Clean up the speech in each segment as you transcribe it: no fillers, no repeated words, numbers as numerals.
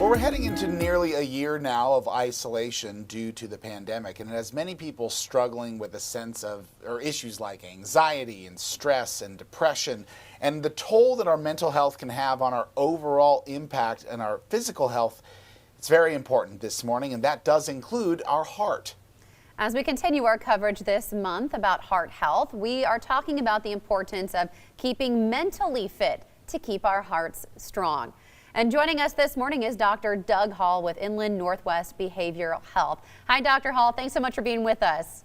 Well, we're heading into nearly a year now of isolation due to the pandemic, and it has many people struggling with a sense of, or issues like anxiety and stress and depression, and the toll that our mental health can have on our overall impact and our physical health. It's very important this morning, and that does include our heart. As we continue our coverage this month about heart health, we are talking about the importance of keeping mentally fit to keep our hearts strong. And joining us this morning is Dr. Doug Holl with Inland Northwest Behavioral Health. Hi, Dr. Holl. Thanks so much for being with us.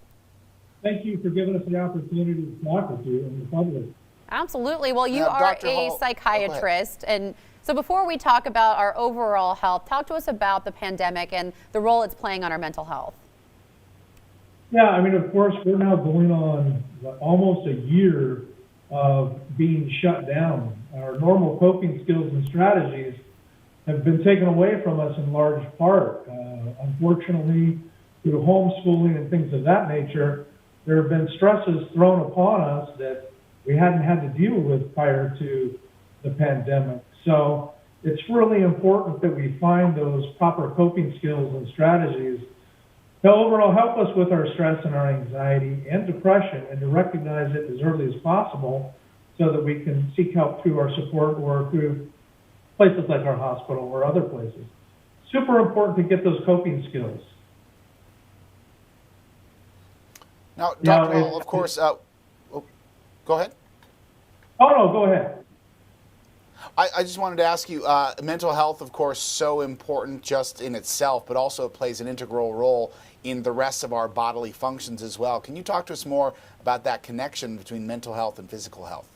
Thank you for giving us the opportunity to talk with you and the public. Absolutely. Well, you are a psychiatrist. And so before we talk about our overall health, talk to us about the pandemic and the role it's playing on our mental health. Yeah, I mean, of course, we're now going on almost a year of being shut down. Our normal coping skills and strategies have been taken away from us in large part. Unfortunately, due to homeschooling and things of that nature, there have been stresses thrown upon us that we hadn't had to deal with prior to the pandemic. So it's really important that we find those proper coping skills and strategies to overall help us with our stress and our anxiety and depression, and to recognize it as early as possible so that we can seek help through our support or through places like our hospital or other places. Super important to get those coping skills. Now, Dr. Holl, of course, go ahead. Oh, no, go ahead. I just wanted to ask you, mental health, of course, so important just in itself, but also it plays an integral role in the rest of our bodily functions as well. Can you talk to us more about that connection between mental health and physical health?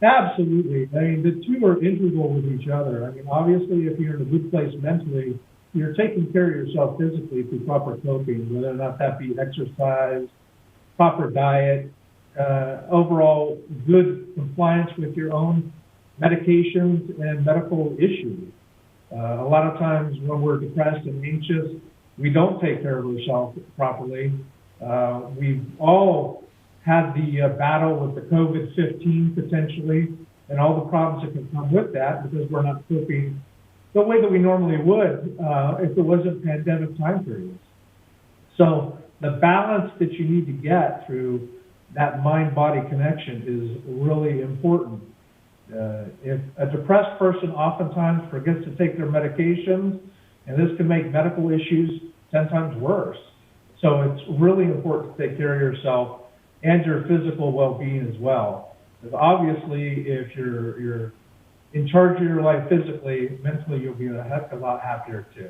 Absolutely. I mean, the two are integral with each other. I mean, obviously, if you're in a good place mentally, you're taking care of yourself physically through proper coping, whether or not that be exercise, proper diet, overall good compliance with your own medications and medical issues. A lot of times when we're depressed and anxious, we don't take care of ourselves properly. We've all had the battle with the COVID-19 potentially and all the problems that can come with that because we're not coping the way that we normally would if it wasn't pandemic time periods. So the balance that you need to get through that mind-body connection is really important. If a depressed person oftentimes forgets to take their medications, and this can make medical issues 10 times worse. So it's really important to take care of yourself and your physical well-being as well. Because obviously, if you're in charge of your life physically, mentally you'll be a heck of a lot happier too.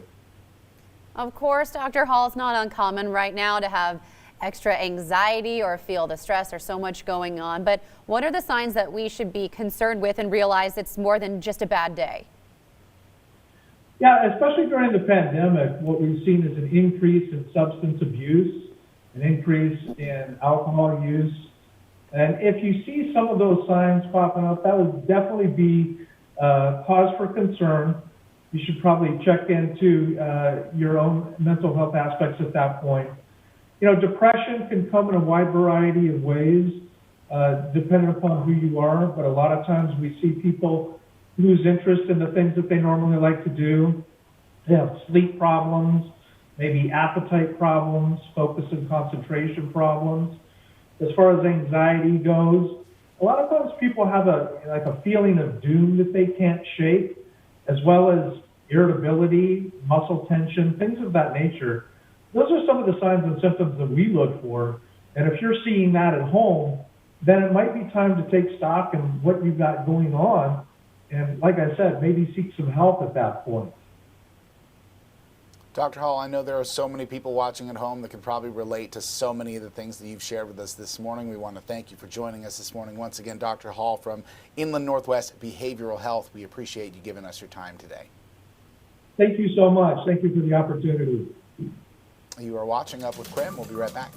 Of course, Dr. Holl, it's not uncommon right now to have extra anxiety or feel the stress. There's so much going on. But what are the signs that we should be concerned with and realize it's more than just a bad day? Yeah, especially during the pandemic, what we've seen is an increase in substance abuse, an increase in alcohol use. And if you see some of those signs popping up, that would definitely be cause for concern. You should probably check into your own mental health aspects at that point. You know, depression can come in a wide variety of ways, depending upon who you are, but a lot of times we see people lose interest in the things that they normally like to do. They have sleep problems, maybe appetite problems, focus and concentration problems. As far as anxiety goes, a lot of times people have a feeling of doom that they can't shake, as well as irritability, muscle tension, things of that nature. Those are some of the signs and symptoms that we look for. And if you're seeing that at home, then it might be time to take stock in what you've got going on. And like I said, maybe seek some help at that point. Dr. Holl, I know there are so many people watching at home that can probably relate to so many of the things that you've shared with us this morning. We want to thank you for joining us this morning. Once again, Dr. Holl from Inland Northwest Behavioral Health. We appreciate you giving us your time today. Thank you so much. Thank you for the opportunity. You are watching Up with KREM. We'll be right back.